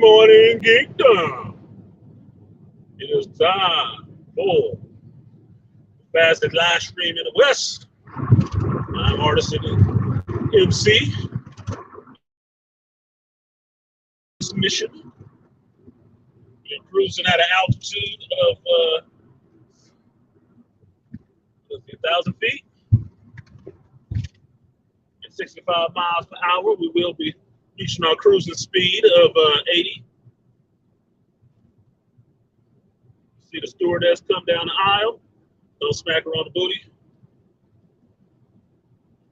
morning, Geekdom. It is time for the fastest live stream in the West. I'm Artisan MC. This mission, we're cruising at an altitude of 1,000 feet at 65 miles per hour. We will be reaching our cruising speed of 80. See the stewardess come down the aisle. Don't smack her on the booty.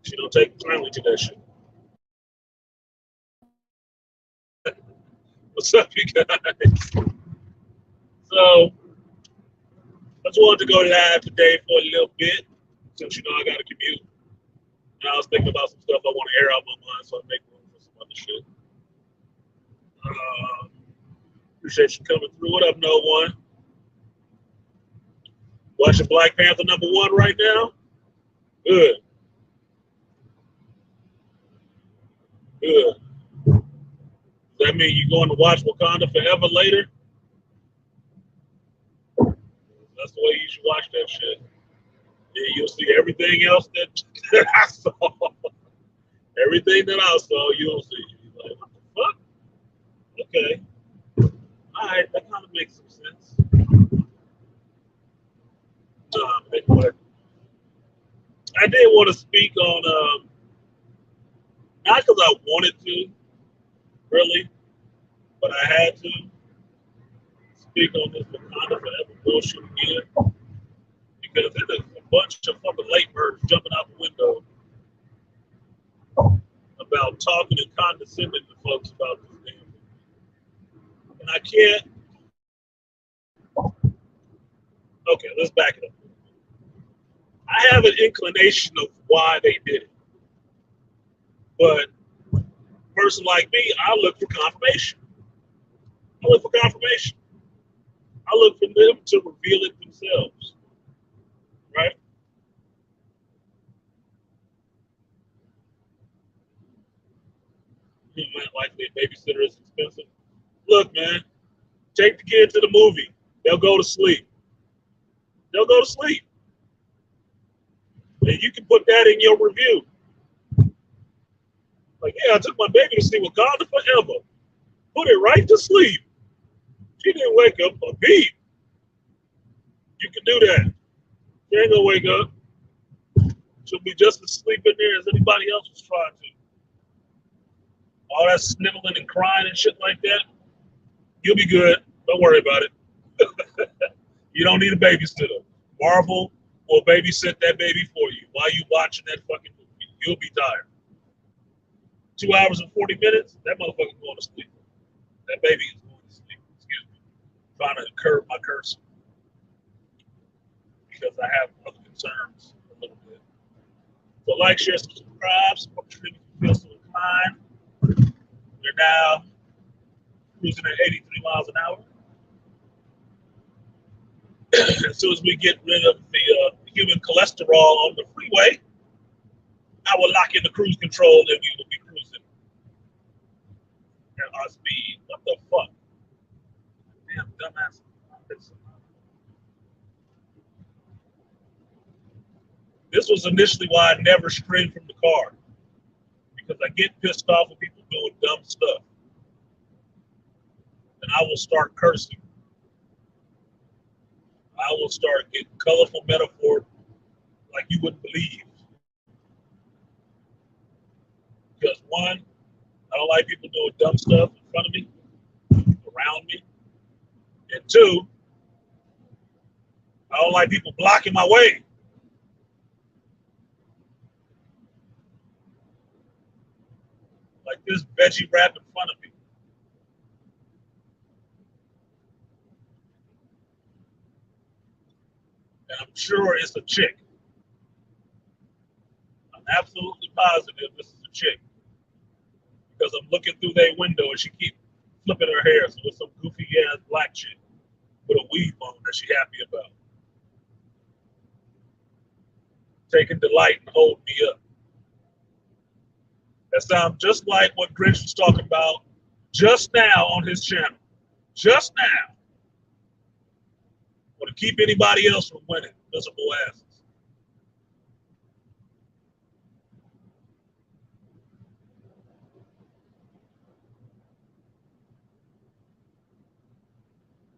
She don't take kindly to that shit. What's up, you guys? So, I just wanted to go live today for a little bit, since you know I got to commute. And I was thinking about some stuff I want to air out my mind, so I make room for some other shit. Appreciate you coming through. What up, No One? Watching Black Panther #1 right now? Good. Good. Does that mean you're going to watch Wakanda Forever later? That's the way you should watch that shit. Yeah, you'll see everything else that I saw. Everything that I saw, you'll see. You're like, what the fuck? Okay. All right, that kind of makes some sense. Anyway. I did want to speak on, not because I wanted to, really, but I had to speak on this Wakanda Forever bullshit again. Because there's a bunch of fucking late birds jumping out the window about talking and condescending to folks about this damn thing. And I can't. Okay, let's back it up. I have an inclination of why they did it. But a person like me, I look for confirmation. I look for confirmation. I look for them to reveal it themselves. Right? You might like the babysitter is expensive. Look, man, take the kid to the movie. They'll go to sleep. They'll go to sleep. And you can put that in your review. Like, yeah, I took my baby to see Wakanda Forever. Put it right to sleep. She didn't wake up a beat. You can do that. She ain't gonna wake up. She'll be just as asleep in there as anybody else was trying to. All that sniveling and crying and shit like that, you'll be good. Don't worry about it. You don't need a babysitter. Marvel will babysit that baby for you while you watching that fucking movie. You'll be tired. 2 hours and 40 minutes, that motherfucker's going to sleep. That baby is going to sleep. Excuse me. I'm trying to curb my cursing because I have other concerns a little bit. So like, share, subscribe, support the stream if you feel so inclined. We're now cruising at 83 miles an hour. As soon as we get rid of the human cholesterol on the freeway, I will lock in the cruise control and we will be cruising at our speed. What the fuck? Damn dumbass. This was initially why I never streamed from the car. Because I get pissed off when people doing dumb stuff. And I will start cursing. I will start getting colorful metaphor like you wouldn't believe. Because one, I don't like people doing dumb stuff in front of me, around me. And two, I don't like people blocking my way. Like this veggie wrap in front of me. And I'm sure it's a chick. I'm absolutely positive this is a chick. Because I'm looking through their window and she keeps flipping her hair. So it's some goofy ass black chick with a weave on that she happy about. Taking delight in holding me up. That sounds just like what Grinch was talking about just now on his channel. Just now. Want to keep anybody else from winning. Miserable asses.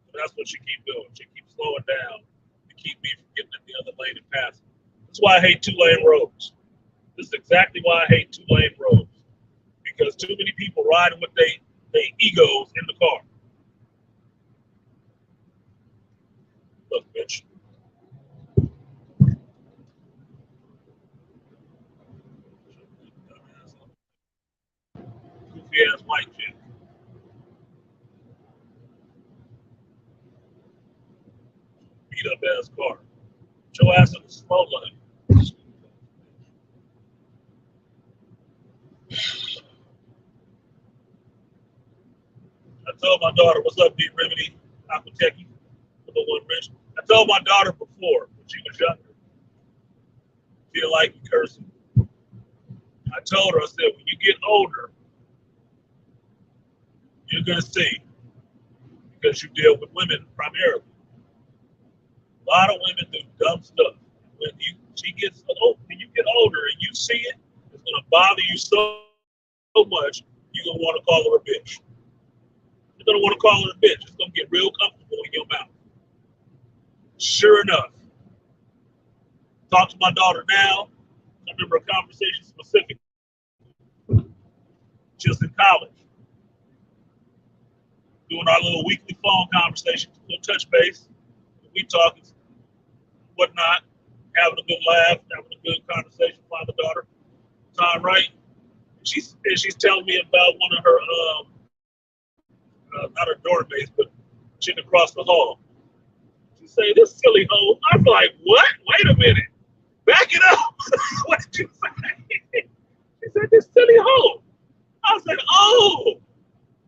So that's what she keeps doing. She keeps slowing down to keep me from getting in the other lane and passing. That's why I hate two-lane roads. This is exactly why I hate two-lane roads. Because too many people riding with their egos in the car. Look, bitch. Goofy ass white chick. Beat up ass car. Put your ass in the slow lane. I told my daughter, what's up, Deep Remedy, Aquateki, the one rich. I told my daughter before, when she was younger, she didn't like me cursing. I told her, I said, when you get older, you're going to see, because you deal with women primarily. A lot of women do dumb stuff. When you get older and you see it, it's going to bother you so much, you're going to want to call her a bitch. You're going to want to call her a bitch. It's going to get real comfortable in your mouth. Sure enough, talk to my daughter now. I remember a conversation specifically. She was in college, doing our little weekly phone conversations, little touch base. We talking, whatnot, having a good laugh, having a good conversation with my daughter. Time right. She's telling me about one of her not her door mates, but chick across the hall. She say, "This silly hoe." I'm like, "What? Wait a minute. Back it up." What did you say? She said, "This silly hoe." I said, "Oh,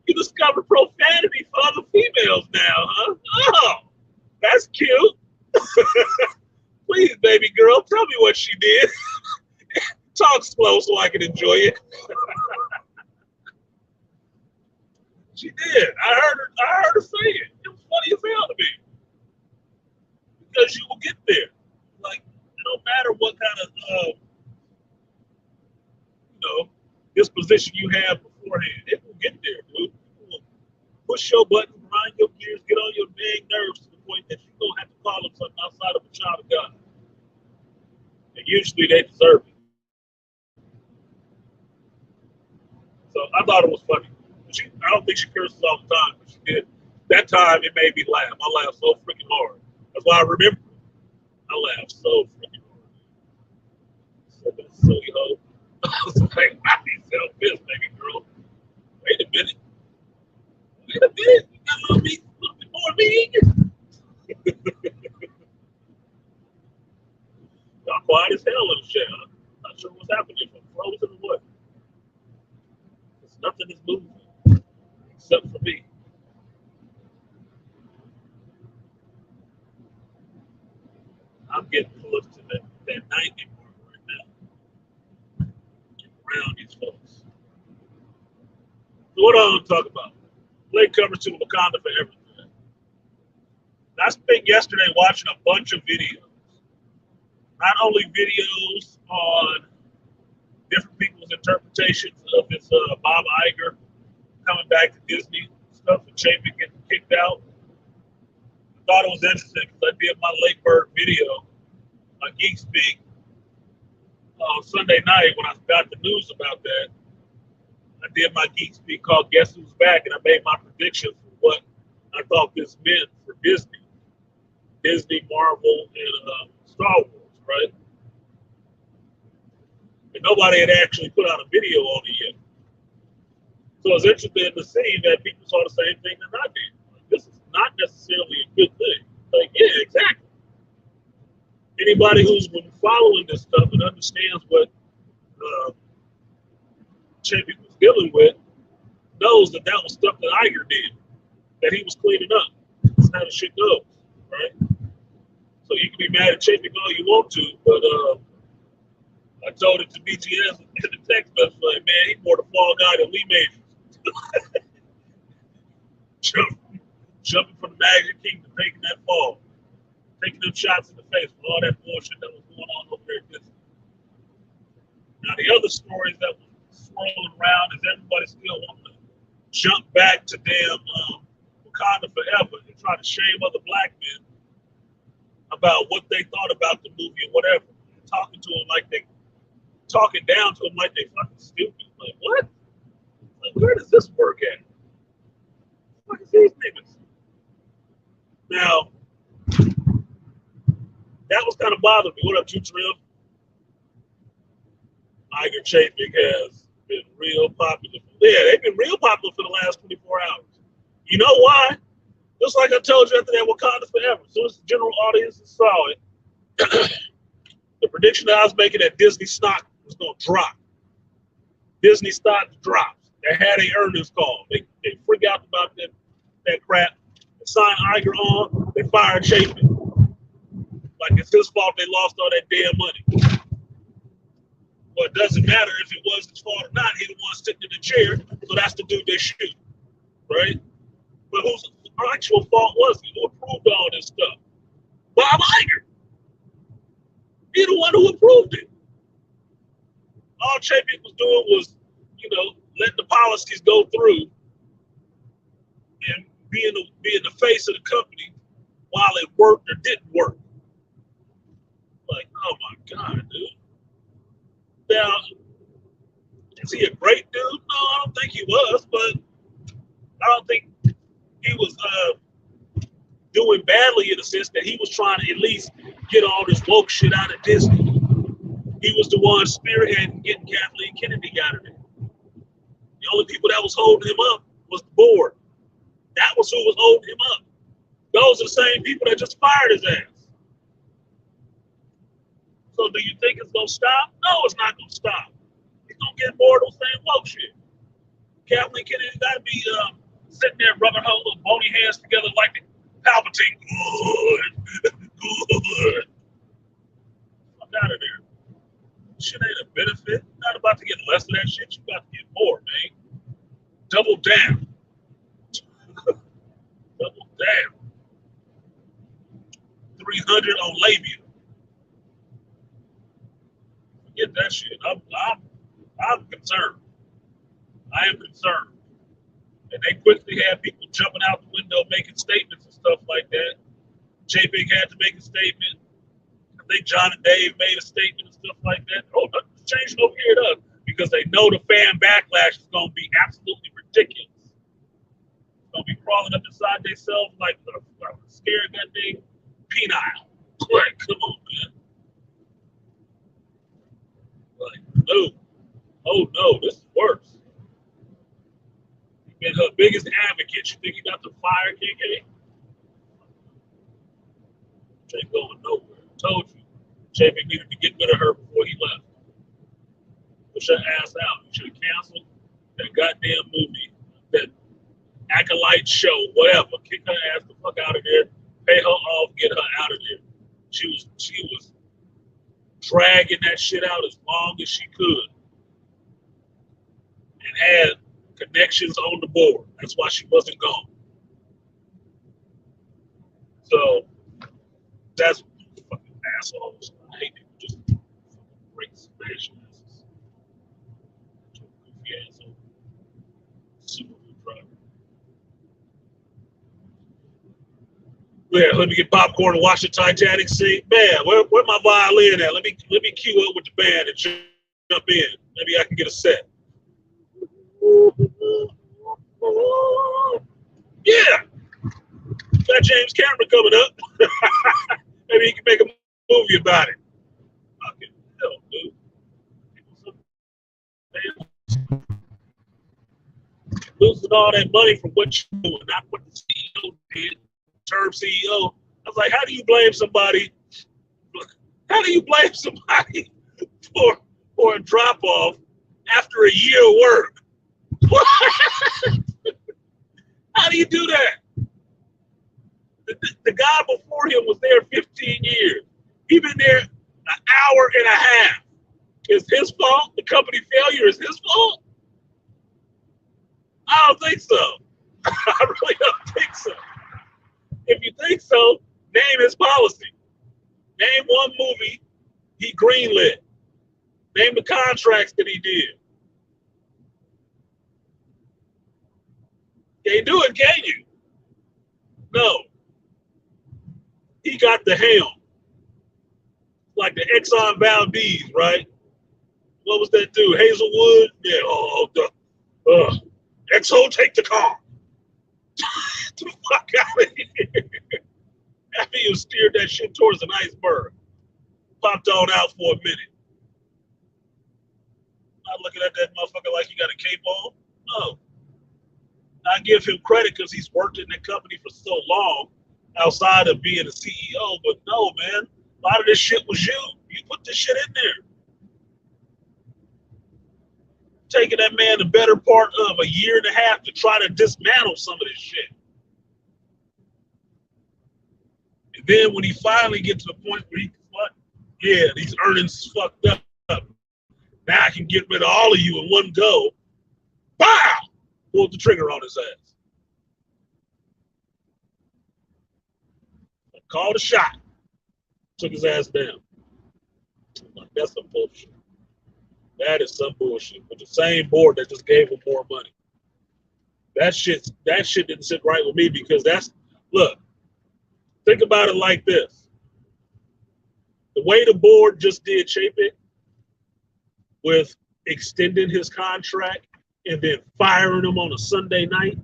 you discovered profanity for other females now, huh? Oh, that's cute." Please, baby girl, tell me what she did. Talk slow so I can enjoy it. She did. I heard her say it. It was funny as hell to me. Because you will get there. Like, it don't matter what kind of disposition you have beforehand. It will get there, dude. It will push your buttons, grind your gears, get on your dang nerves to the point that you're gonna have to call them something outside of a child of God. And usually they deserve it. So I thought it was funny. I don't think she curses all the time, but she did. That time it made me laugh. I laughed so freaking hard. That's why I remember. I laughed so freaking hard. So that silly hoe. I was like, I need self-fist, baby girl. Wait a minute. Wait a minute. You got a little bit more mean. Y'all quiet as hell in the chat. I'm not sure what's happening. If I'm frozen or what. Nothing is moving except for me. I'm getting close to that 90 mark right now. Getting around these folks. So what I want to talk about? Late coverage to Wakanda for everything. I spent yesterday watching a bunch of videos. Not only videos on different people's interpretations of this Bob Iger coming back to Disney stuff and Chapin getting kicked out. I thought it was interesting because I did my late bird video on Geek Speak on Sunday night when I got the news about that. I did my Geek Speak called Guess Who's Back, and I made my predictions for what I thought this meant for Disney, Marvel, and Star Wars, right? And nobody had actually put out a video on it yet. So it's interesting to see that people saw the same thing that I did. Like, this is not necessarily a good thing. Like, yeah, exactly. Anybody who's been following this stuff and understands what Champion was dealing with knows that that was stuff that Iger did, that he was cleaning up. That's how the shit goes, right? So you can be mad at Champion all you want to, but I told it to BTS in the text message, like, man, he's more the fall guy than Lee Majors. jumping from the Magic Kingdom, taking that fall, taking them shots in the face with all that bullshit that was going on over there at Disney. Now, the other stories that were swirling around is everybody still wanting to jump back to damn Wakanda Forever and try to shame other black men about what they thought about the movie or whatever. Talking to them like they, talking down to them like they fucking stupid. Like, what? Like, where does this work at? What is these niggas? Now, that was kind of bothering me. What up, Trim? Iger Chapek has been real popular. Yeah, they've been real popular for the last 24 hours. You know why? Just like I told you after that Wakanda Forever. As soon as the general audience saw it, the prediction that I was making that Disney stock was going to drop. Disney stock drops. They had an earnings call. They freak out about that crap. They signed Iger on. They fired Chapek. Like it's his fault they lost all that damn money. Well, it doesn't matter if it was his fault or not. He the one sitting in the chair, so that's the dude they shoot, right? But whose actual fault was he? Who approved all this stuff? Bob Iger. He the one who approved it. All Chapek was doing was, letting the policies go through and being the face of the company while it worked or didn't work. Like, oh my God, dude. Now, is he a great dude? No, I don't think he was, but I don't think he was doing badly in the sense that he was trying to at least get all this woke shit out of Disney. He was the one spearheading getting Kathleen Kennedy out of there. The only people that was holding him up was the board. That was who was holding him up. Those are the same people that just fired his ass. So do you think it's going to stop? No, it's not going to stop. He's going to get more of those same woke shit. Kathleen Kennedy got to be sitting there rubbing her little bony hands together like the Palpatine. Good. Good. I'm out of there. Shit ain't a benefit. You're not about to get less of that shit. You about to get more, man. Double down. Double down. 300 on labia. Forget that shit. I'm concerned. I am concerned. And they quickly had people jumping out the window making statements and stuff like that. Chapek had to make a statement. I think John and Dave made a statement and stuff like that. Oh, nothing's changing over here at us because they know the fan backlash is going to be absolutely ridiculous. It's going to be crawling up inside themselves like a scared goddamn penile. Like, come on, man. Like, no. Oh, no, this is worse. You've been her biggest advocate. You think you got to fire KK? Ain't going nowhere. I told you. Chapek needed to get rid of her before he left. Push her ass out. You should have canceled that goddamn movie, that acolyte show, whatever. Kick her ass the fuck out of there. Pay her off. Get her out of there. She was dragging that shit out as long as she could, and had connections on the board. That's why she wasn't gone. So that's fucking assholes. I hate people just break smash asses. Goofy asshole. Super good driver. Yeah, let me get popcorn and watch the Titanic scene. Man, where my violin at? Let me cue up with the band and jump in. Maybe I can get a set. Yeah. Got James Cameron coming up. Maybe he can make a movie about it. Fucking hell, dude. Losing all that money from what you do and not what the CEO did, term CEO. I was like, how do you blame somebody? How do you blame somebody for a drop off after a year of work? How do you do that? The guy before him was there 15 years. He been there an hour and a half. Is his fault? The company failure is his fault? I don't think so. I really don't think so. If you think so, name his policy. Name one movie he greenlit. Name the contracts that he did. Can't do it, can you? No. He got the helm. Like the Exxon Valdez, right? What was that dude? Hazelwood? Yeah, Exo, take the car. Get the fuck out of here. After you steered that shit towards an iceberg. Popped on out for a minute. Not looking at that motherfucker like he got a cape on. No. I give him credit because he's worked in that company for so long outside of being a CEO. But no, man, a lot of this shit was you. You put this shit in there. Taking that man the better part of a year and a half to try to dismantle some of this shit. And then when he finally gets to the point where these earnings is fucked up. Now I can get rid of all of you in one go. Bow! Pulled the trigger on his ass. Called a shot. Took his ass down. That's some bullshit. That is some bullshit. With the same board that just gave him more money. That shit didn't sit right with me because look, think about it like this. The way the board just did Chapek with extending his contract and then firing him on a Sunday night,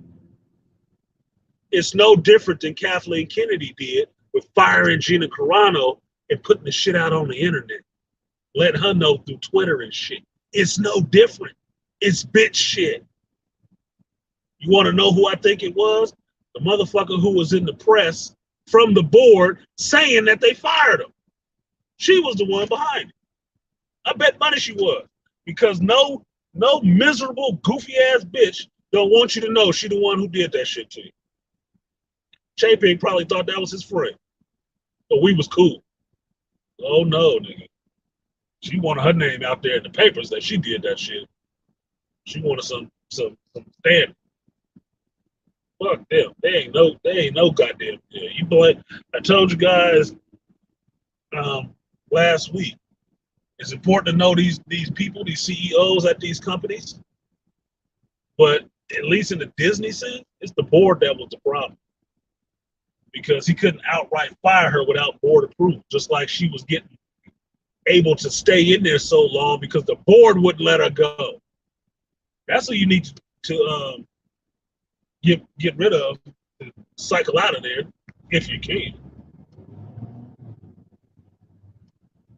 it's no different than Kathleen Kennedy did with firing Gina Carano and putting the shit out on the internet. Letting her know through Twitter and shit. It's no different. It's bitch shit. You want to know who I think it was? The motherfucker who was in the press from the board saying that they fired him. She was the one behind it. I bet money she was. Because no miserable, goofy ass bitch don't want you to know she the one who did that shit to you. Chapek probably thought that was his friend. But we was cool. Oh no, nigga. She wanted her name out there in the papers that she did that shit. She wanted some stand. Fuck them. They ain't no goddamn. Yeah, you blame. I told you guys last week. It's important to know these people, these CEOs at these companies. But at least in the Disney sense, it's the board that was the problem. Because he couldn't outright fire her without board approval, just like she was getting able to stay in there so long because the board wouldn't let her go. That's what you need to get rid of, to cycle out of there if you can.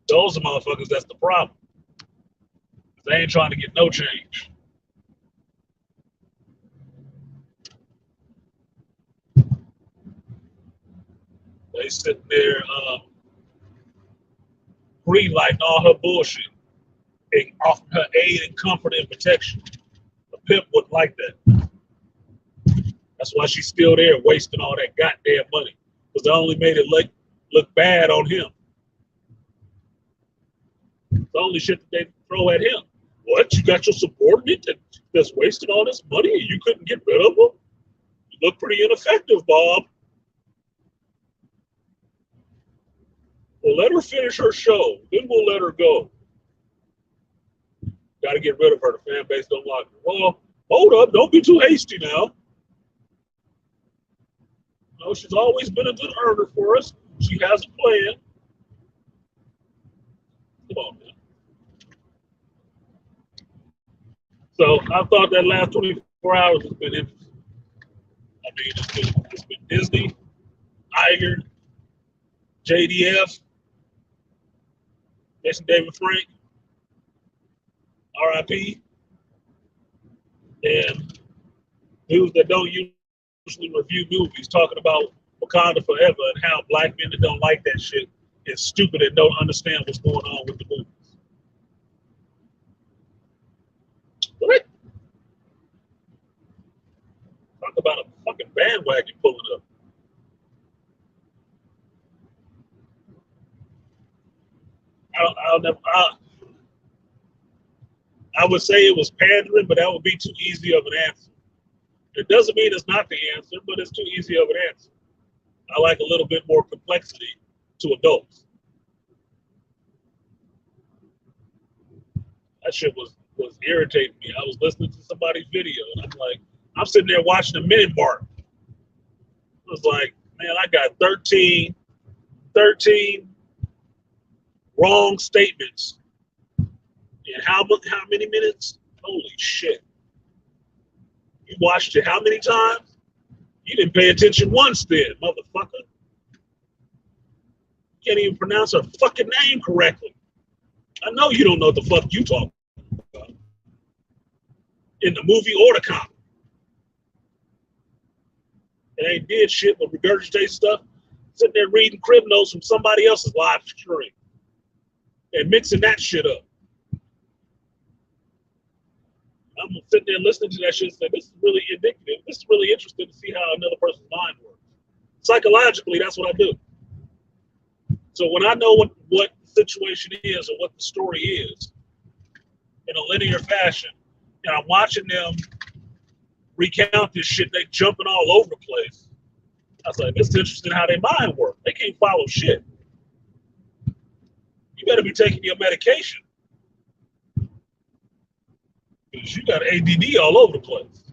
Those are motherfuckers, that's the problem. They ain't trying to get no change. They sitting there green-lighting all her bullshit and offering her aid and comfort and protection. A pimp wouldn't like that. That's why she's still there wasting all that goddamn money. Because they only made it look bad on him. The only shit that they throw at him. What? You got your subordinate that's wasting all this money and you couldn't get rid of him? You look pretty ineffective, Bob. Well, let her finish her show. Then we'll let her go. Got to get rid of her. The fan base don't like her. Well, hold up. Don't be too hasty now. No, she's always been a good earner for us. She has a plan. Come on, man. So I thought that last 24 hours has been interesting. I mean, it's been Disney, Iger, JDF, Jason David Frank, RIP, and dudes that don't usually review movies talking about Wakanda Forever and how black men that don't like that shit is stupid and don't understand what's going on with the movies. What? Talk about a fucking bandwagon pulling up. I would say it was pandering, but that would be too easy of an answer. It doesn't mean it's not the answer, but it's too easy of an answer. I like a little bit more complexity to adults. That shit was irritating me. I was listening to somebody's video and I'm like, I'm sitting there watching the minute mark. I was like, man, I got 13 wrong statements in how many minutes? Holy shit. You watched it how many times? You didn't pay attention once then, motherfucker. You can't even pronounce her fucking name correctly. I know you don't know what the fuck you talking about. In the movie or the comic. It ain't did shit but regurgitate stuff. Sitting there reading crib notes from somebody else's live stream. And mixing that shit up. I'm sitting there listening to that shit and saying, this is really indicative. This is really interesting to see how another person's mind works. Psychologically, that's what I do. So when I know what the situation is or what the story is in a linear fashion, and I'm watching them recount this shit, they jumping all over the place. I was like, it's interesting how their mind works. They can't follow shit. You better be taking your medication. Because you got ADD all over the place.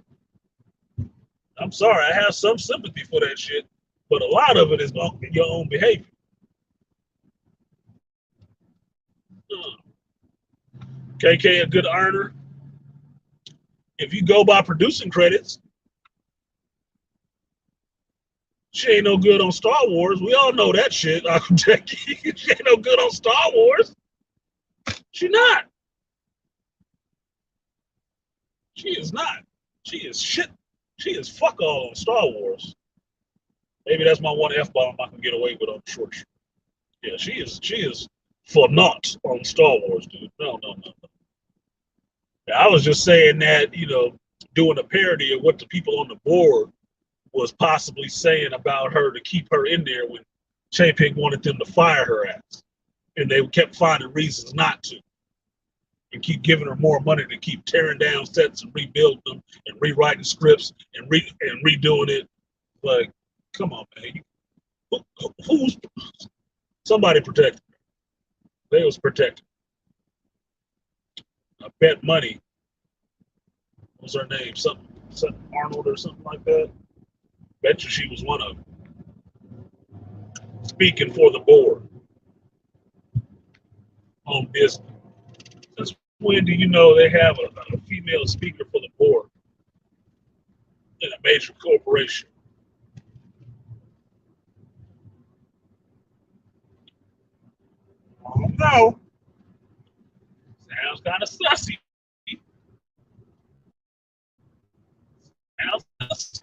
I'm sorry, I have some sympathy for that shit, but a lot of it is your own behavior. KK, a good earner. If you go by producing credits, she ain't no good on Star Wars. We all know that shit. She ain't no good on Star Wars. She not. She is not. She is shit. She is fuck all on Star Wars. Maybe that's my one F-bomb I can get away with on short. Yeah, she is for naught on Star Wars, dude. No. I was just saying that, doing a parody of what the people on the board was possibly saying about her to keep her in there when Chapek wanted them to fire her ass. And they kept finding reasons not to. And keep giving her more money to keep tearing down sets and rebuilding them and rewriting scripts and redoing it. Like, come on, man. Who's somebody protecting her? They was protecting her. I bet money. What was her name? Something Arnold or something like that. Bet you she was one of them. Speaking for the board on Disney. Since when do you know they have a female speaker for the board in a major corporation? I don't know. Sounds kind of sussy. Sounds sussy.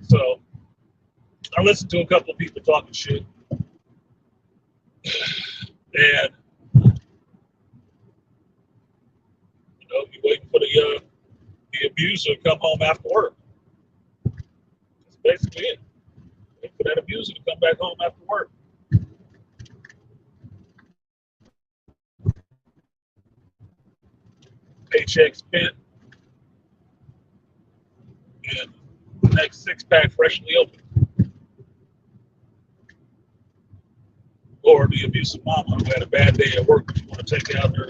So I listened to a couple of people talking shit. And you're waiting for the abuser to come home after work. That's basically it. Wait for that abuser to come back home after work. Paycheck spent, and the next six-pack freshly opened. Or the abusive mama who had a bad day at work, but you want to take out her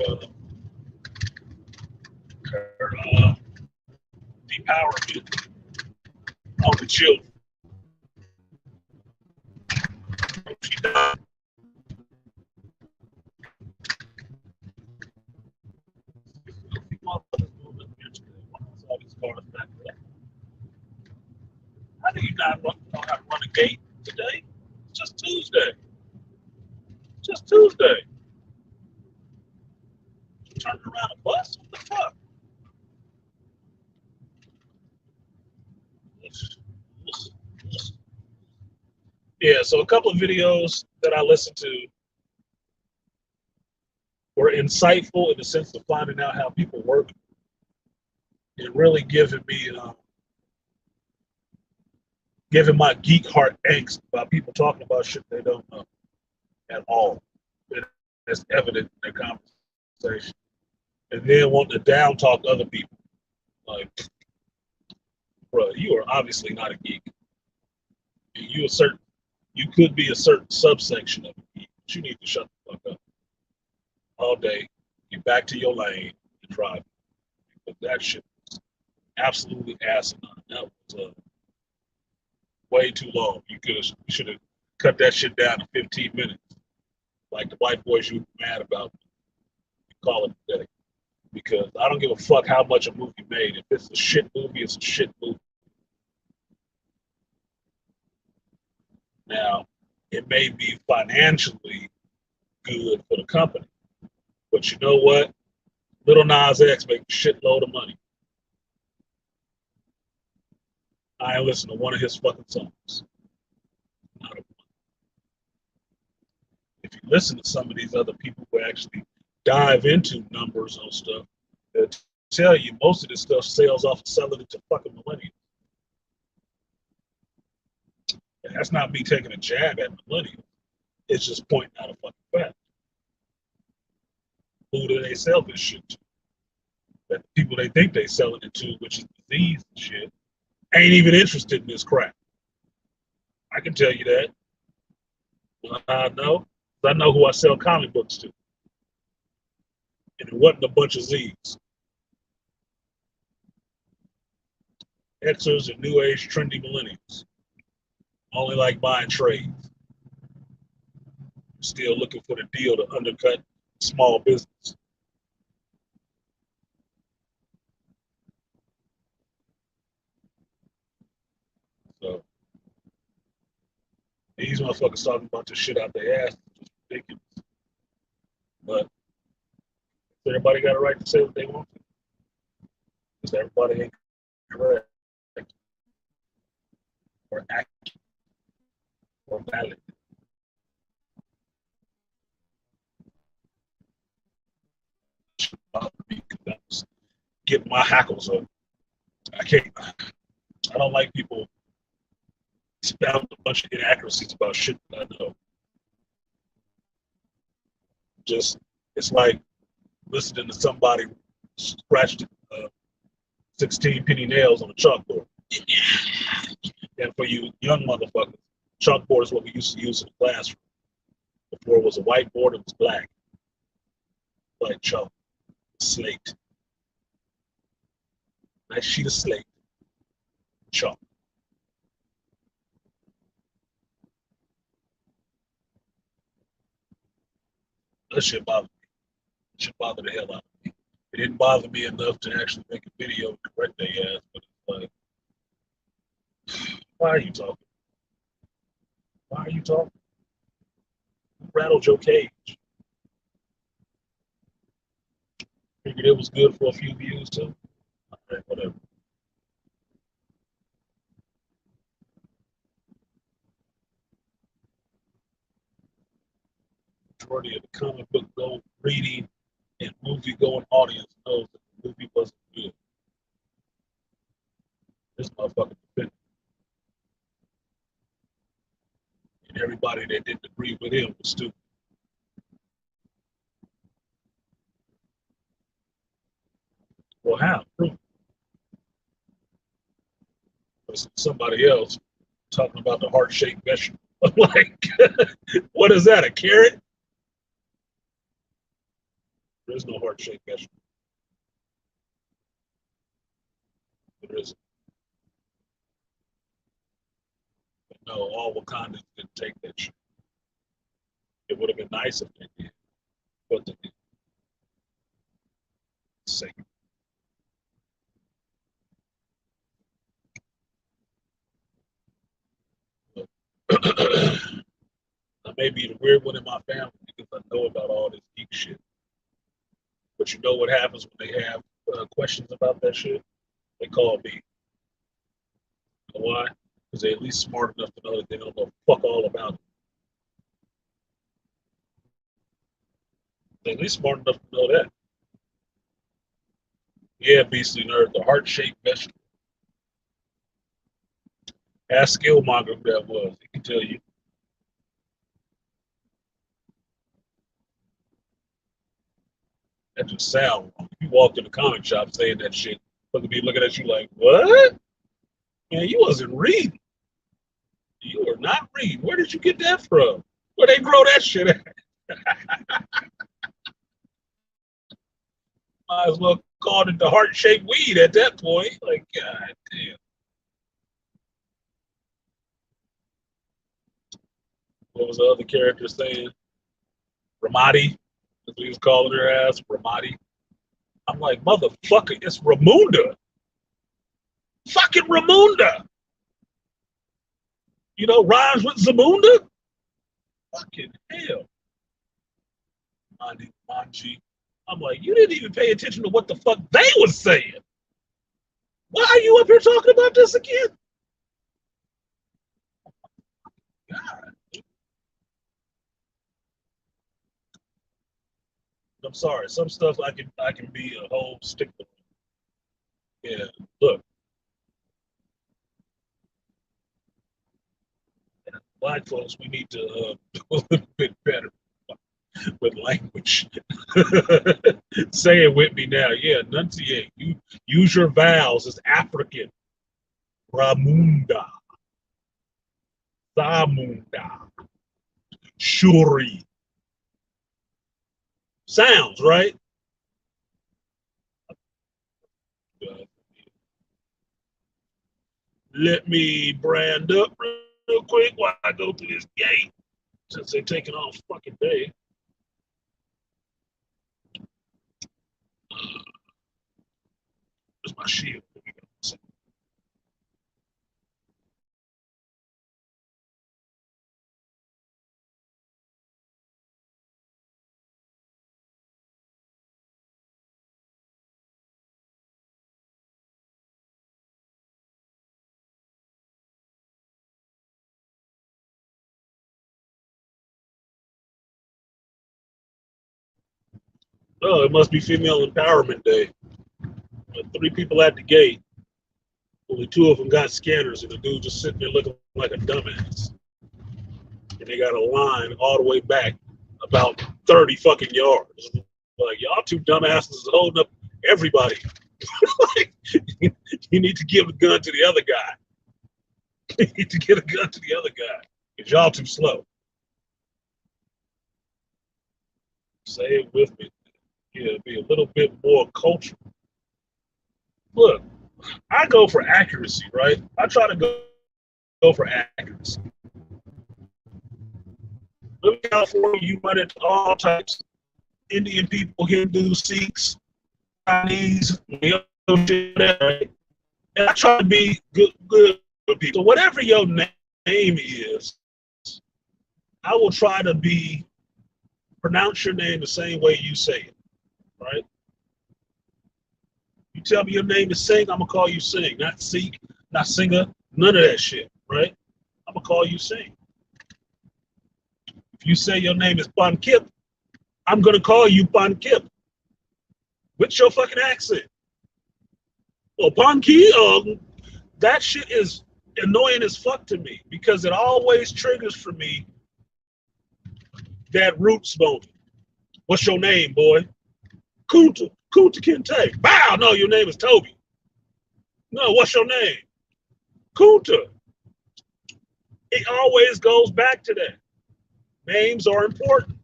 depowerment on the children. She died. How do you not know how to run a gate today? It's just Tuesday. Just Tuesday. You turned around a bus? What the fuck? Yeah, so a couple of videos that I listened to were insightful in the sense of finding out how people work and really giving me giving my geek heart angst about people talking about shit they don't know at all. It's evident in their conversation. And then want to down talk other people. Like, bro, you are obviously not a geek. You could be a certain subsection of a geek, but you need to shut the fuck up all day, get back to your lane, and drive. Because that shit was absolutely asinine. That was way too long. You should have cut that shit down to 15 minutes, like the white boys you were mad about. You call it a day. Because I don't give a fuck how much a movie made. If it's a shit movie, it's a shit movie. Now, it may be financially good for the company, but you know what? Little Nas X make a shitload of money. I ain't listen to one of his fucking songs. Not a one. If you listen to some of these other people who actually dive into numbers on stuff, they'll tell you most of this stuff sells off of selling it to fucking millennials. And that's not me taking a jab at millennials. It's just pointing out a fucking fact. Who do they sell this shit to? That the people they think they selling it to, which is disease and shit, ain't even interested in this crap. I can tell you that. I know. I know who I sell comic books to. And it wasn't a bunch of Z's. Xers and new age trendy millennials. Only like buying trades. Still looking for the deal to undercut small business. So these motherfuckers talking about this shit out their ass is just ridiculous. But everybody got a right to say what they want to. Because everybody ain't correct or accurate or valid. Because getting my hackles up. I can't. I don't like people expound a bunch of inaccuracies about shit that I know. Just it's like listening to somebody scratch 16 penny nails on a chalkboard. And for you young motherfuckers, chalkboard is what we used to use in the classroom. Before it was a whiteboard, it was black. Like chalk, slate. Nice sheet of slate, chalk. That shit bothered me. It should bother the hell out of me. It didn't bother me enough to actually make a video to correct their ass, but it's like, why are you talking? Why are you talking? Who rattled your cage? Figured it was good for a few views too. All right, whatever. Majority of the comic book going reading and movie going audience knows that the movie wasn't good. This motherfucker defended. And everybody that didn't agree with him was stupid. Well, how? Prove it. Somebody else talking about the heart-shaped vegetable. I'm like, what is that? A carrot? There's no heart-shaped vegetable. There isn't. But no, all Wakandans didn't take that shit. It would have been nice if they did, but they didn't. Sacred. I may be the weird one in my family because I know about all this geek shit. But you know what happens when they have questions about that shit? They call me. You know why? Because they're at least smart enough to know that they don't know fuck all about it. They're at least smart enough to know that. Yeah, beastly nerd, the heart-shaped vegetable. Ask Skillmonger who that was. He can tell you. That just sound wrong. If you walked in the comic shop saying that shit, look at me looking at you like, what? Man, you wasn't reading. You were not reading. Where did you get that from? Where they grow that shit at? Might as well call it the heart-shaped weed at that point. Like, God damn. What was the other character saying? Ramadi. That's what he was calling her ass. Ramadi. I'm like, motherfucker, it's Ramunda. Fucking Ramunda. You know, rhymes with Zamunda? Fucking hell. Manji. I'm like, you didn't even pay attention to what the fuck they was saying. Why are you up here talking about this again? God. I'm sorry. Some stuff I can be a whole stickler. Yeah. Look, black folks, we need to do a little bit better with language. Say it with me now. Yeah, enunciate. You use your vowels as African. Ramunda, Zamunda, Shuri. Sounds right. Let me brand up real quick while I go through this gate since they're taking off fucking day. Where's my shield? Oh, it must be Female Empowerment Day. Three people at the gate. Only two of them got scanners, and the dude just sitting there looking like a dumbass. And they got a line all the way back about 30 fucking yards. Like, y'all two dumbasses is holding up everybody. Like, you need to give a gun to the other guy. You need to get a gun to the other guy. Because y'all too slow. Say it with me. Yeah, be a little bit more cultural. Look, I go for accuracy, right? I try to go for accuracy. Live in California, you run into all types. Indian people, Hindus, Sikhs, Chinese, right? And I try to be good with people. So whatever your name is, I will try to pronounce your name the same way you say it, right? You tell me your name is Singh, I'm gonna call you Singh, not Sikh, not Singer, none of that shit, right? I'm gonna call you Singh. If you say your name is Pankip, I'm gonna call you Pankip. What's your fucking accent? Well, Panki, that shit is annoying as fuck to me because it always triggers for me that roots moment. What's your name, boy? Kunta Kinte. Wow, no, your name is Toby. No, what's your name? Kunta. It always goes back to that. Names are important.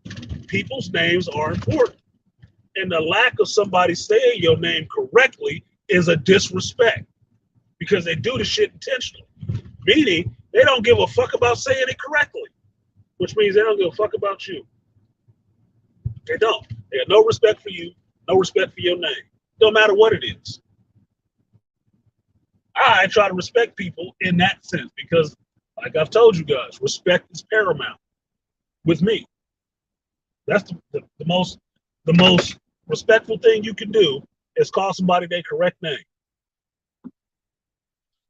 People's names are important. And the lack of somebody saying your name correctly is a disrespect because they do the shit intentionally. Meaning, they don't give a fuck about saying it correctly, which means they don't give a fuck about you. They don't. They have no respect for you, no respect for your name. No matter what it is. I try to respect people in that sense because, like I've told you guys, respect is paramount with me. That's the most respectful thing you can do is call somebody their correct name.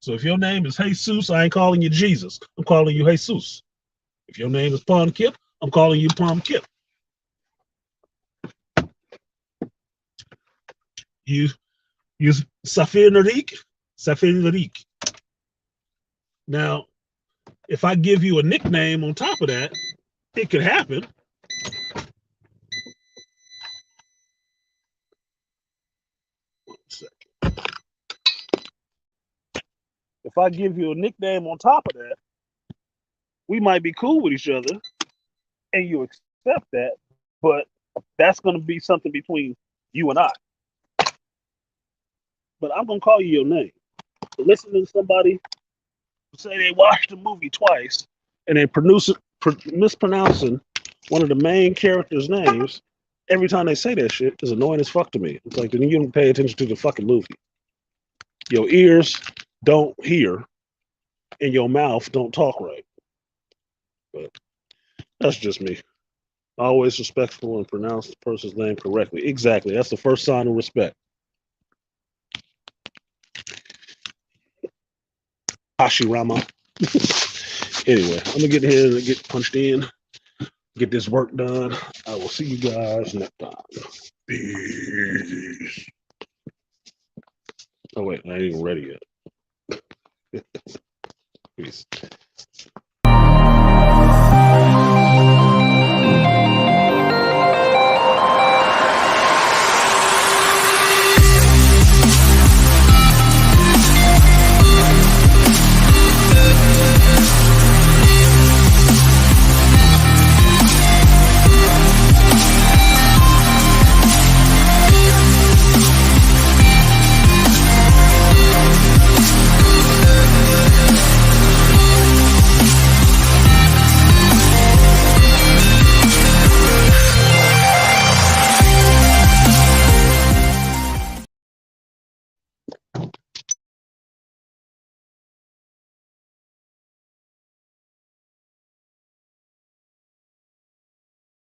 So if your name is Jesus, I ain't calling you Jesus. I'm calling you Jesus. If your name is Palm Kip, I'm calling you Palm Kip. You Safir Narik, Safir Narik. Now, if I give you a nickname on top of that, it could happen. One second. If I give you a nickname on top of that, we might be cool with each other, and you accept that, but that's going to be something between you and I. But I'm going to call you your name. So listening to somebody say they watched the movie twice and they mispronouncing one of the main characters' names every time they say that shit is annoying as fuck to me. It's like, then you don't pay attention to the fucking movie. Your ears don't hear and your mouth don't talk right. But that's just me. Always respectful and pronounce the person's name correctly. Exactly. That's the first sign of respect. Hashirama. Anyway, I'm gonna get here and get punched in, get this work done. I will see you guys next time. Peace. Oh wait, I ain't even ready yet. Peace.